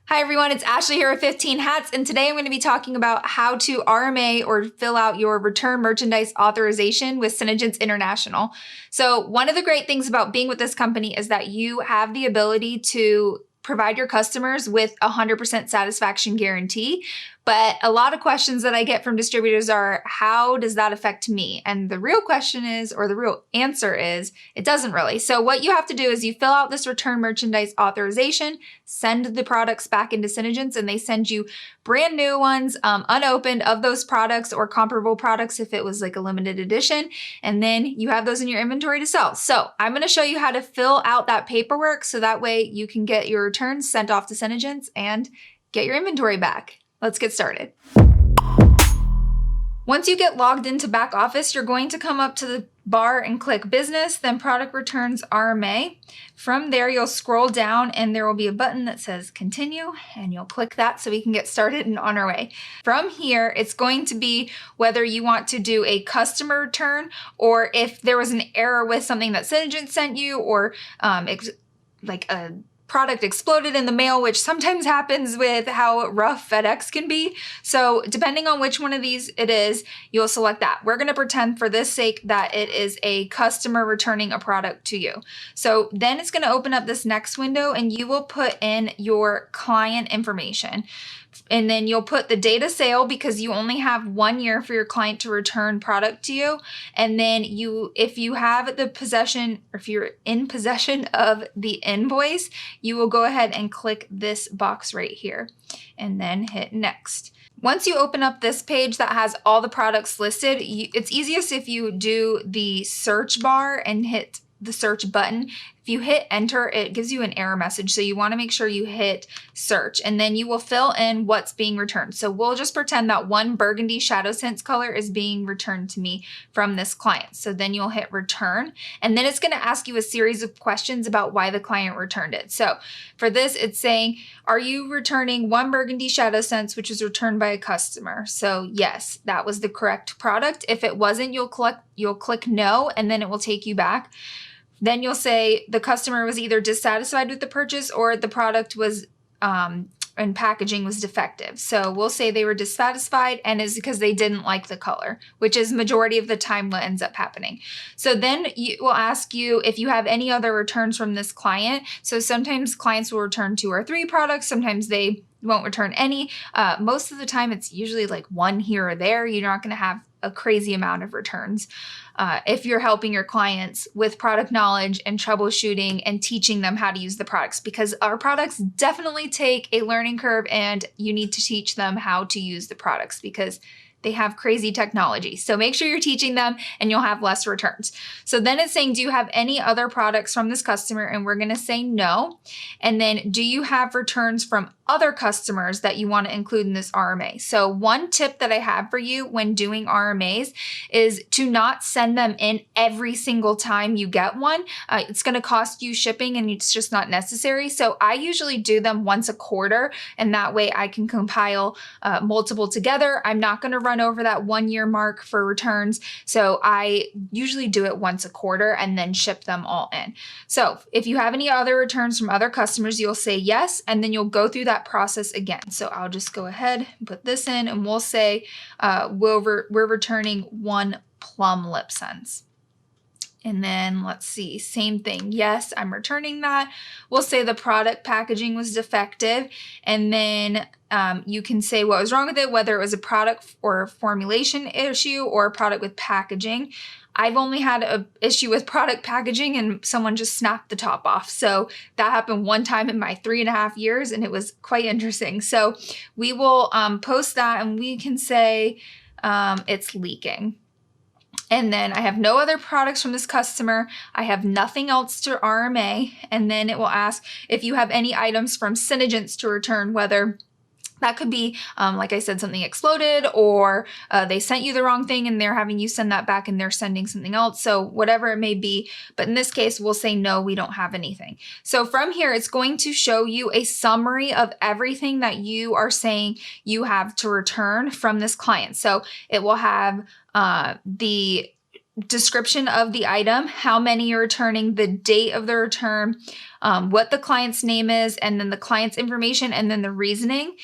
Hi everyone, it's Ashley here with 15 Hats, and today I'm going to be talking about how to RMA or fill out your return merchandise authorization with SeneGence International. So one of the great things about being with this company is that you have the ability to provide your customers with 100% satisfaction guarantee. But a lot of questions that I get from distributors are, how does that affect me? And the real question is, or the real answer is, it doesn't really. So what you have to do is you fill out this return merchandise authorization, send the products back into SeneGence, and they send you brand new ones, unopened of those products or comparable products if it was like a limited edition. And then you have those in your inventory to sell. So I'm going to show you how to fill out that paperwork so that way you can get your returns sent off to SeneGence and get your inventory back. Let's get started. Once you get logged into back office, you're going to come up to the bar and click business, then product returns RMA. From there, you'll scroll down and there will be a button that says continue, and you'll click that so we can get started and on our way. From here, it's going to be whether you want to do a customer return or if there was an error with something that SeneGence sent you or like a product exploded in the mail, which sometimes happens with how rough FedEx can be. So depending on which one of these it is, you'll select that. We're going to pretend for this sake that it is a customer returning a product to you. So then it's going to open up this next window and you will put in your client information. And then you'll put the date of sale because you only have 1 year for your client to return product to you. And then if you have the possession, or if you're in possession of the invoice, you will go ahead and click this box right here and then hit next. Once you open up this page that has all the products listed, it's easiest if you do the search bar and hit the search button. If you hit enter, it gives you an error message. So you want to make sure you hit search and then you will fill in what's being returned. So we'll just pretend that one burgundy shadow sense color is being returned to me from this client. So then you'll hit return and then it's going to ask you a series of questions about why the client returned it. So for this, it's saying, are you returning one burgundy shadow sense, which was returned by a customer? So yes, that was the correct product. If it wasn't, you'll click no, and then it will take you back. Then you'll say the customer was either dissatisfied with the purchase or the product was and packaging was defective. So we'll say they were dissatisfied and it's because they didn't like the color, which is majority of the time what ends up happening. So then it will ask you if you have any other returns from this client. So sometimes clients will return 2 or 3 products. Sometimes they won't return any. Most of the time it's usually like 1 here or there. You're not going to have a crazy amount of returns. If you're helping your clients with product knowledge and troubleshooting and teaching them how to use the products, because our products definitely take a learning curve and you need to teach them how to use the products because they have crazy technology. So make sure you're teaching them and you'll have less returns. So then it's saying, do you have any other products from this customer? And we're going to say no. And then do you have returns from other customers that you want to include in this RMA? So one tip that I have for you when doing RMAs is to not send them in every single time you get one. It's going to cost you shipping and it's just not necessary. So I usually do them once a quarter and that way I can compile multiple together. I'm not going to run over that 1 year mark for returns. So I usually do it once a quarter and then ship them all in. So if you have any other returns from other customers, you'll say yes, and then you'll go through that process again. So I'll just go ahead and put this in and we'll say we're returning 1 plum lip sense. And then let's see, same thing. Yes, I'm returning that. We'll say the product packaging was defective. And then you can say what was wrong with it, whether it was a product or a formulation issue or a product with packaging. I've only had an issue with product packaging and someone just snapped the top off. So that happened one time in my 3.5 years and it was quite interesting. So we will post that and we can say it's leaking. And then I have no other products from this customer. I have nothing else to RMA. And then it will ask if you have any items from SeneGence to return, whether that could be, like I said, something exploded or they sent you the wrong thing and they're having you send that back and they're sending something else. So whatever it may be. But in this case, we'll say, no, we don't have anything. So from here, it's going to show you a summary of everything that you are saying you have to return from this client. So it will have the description of the item, how many you're returning, the date of the return, what the client's name is, and then the client's information, and then the reasoning.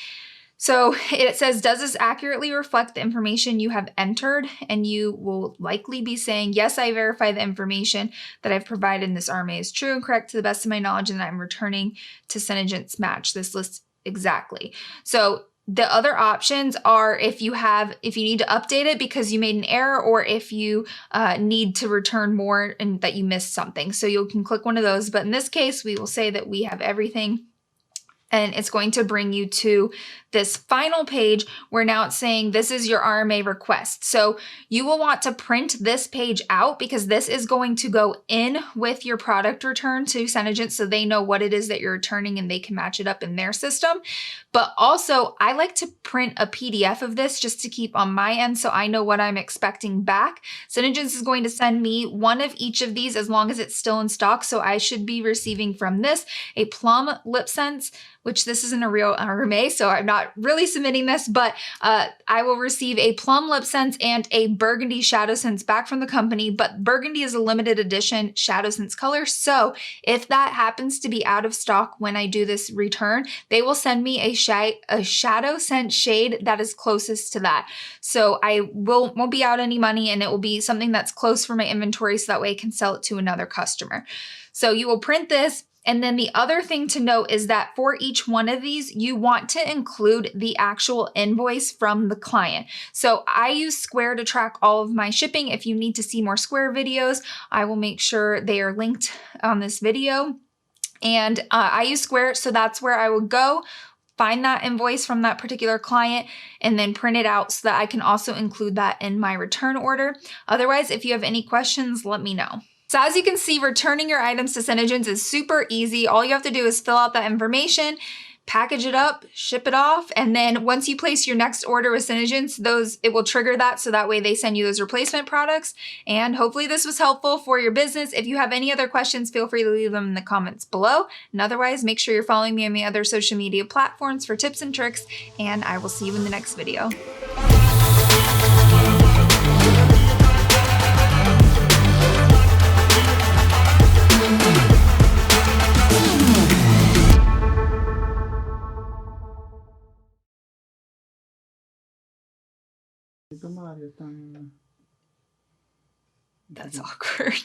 So it says, does this accurately reflect the information you have entered? And you will likely be saying, yes, I verify the information that I've provided in this RMA is true and correct to the best of my knowledge, and I'm returning to SeneGence match this list exactly. So the other options are if you need to update it because you made an error, or if you need to return more and that you missed something. So you can click one of those. But in this case, we will say that we have everything. And it's going to bring you to this final page where now it's saying this is your RMA request. So you will want to print this page out because this is going to go in with your product return to SeneGence so they know what it is that you're returning and they can match it up in their system. But also, I like to print a PDF of this just to keep on my end so I know what I'm expecting back. SeneGence is going to send me one of each of these as long as it's still in stock. So I should be receiving from this a plum lip sense, which this isn't a real RMA, so I'm not really submitting this, but I will receive a plum lip sense and a burgundy shadow sense back from the company, but burgundy is a limited edition shadow sense color. So if that happens to be out of stock when I do this return, they will send me a shadow scent shade that is closest to that. So I won't be out any money, and it will be something that's close for my inventory so that way I can sell it to another customer. So you will print this. And then the other thing to note is that for each one of these, you want to include the actual invoice from the client. So I use Square to track all of my shipping. If you need to see more Square videos, I will make sure they are linked on this video. And I use Square, so that's where I would go, find that invoice from that particular client, and then print it out so that I can also include that in my return order. Otherwise, if you have any questions, let me know. So as you can see, returning your items to SeneGence is super easy. All you have to do is fill out that information, package it up, ship it off, and then once you place your next order with SeneGence, it will trigger that so that way they send you those replacement products. And hopefully this was helpful for your business. If you have any other questions, feel free to leave them in the comments below. And otherwise, make sure you're following me on my other social media platforms for tips and tricks, and I will see you in the next video. That's awkward.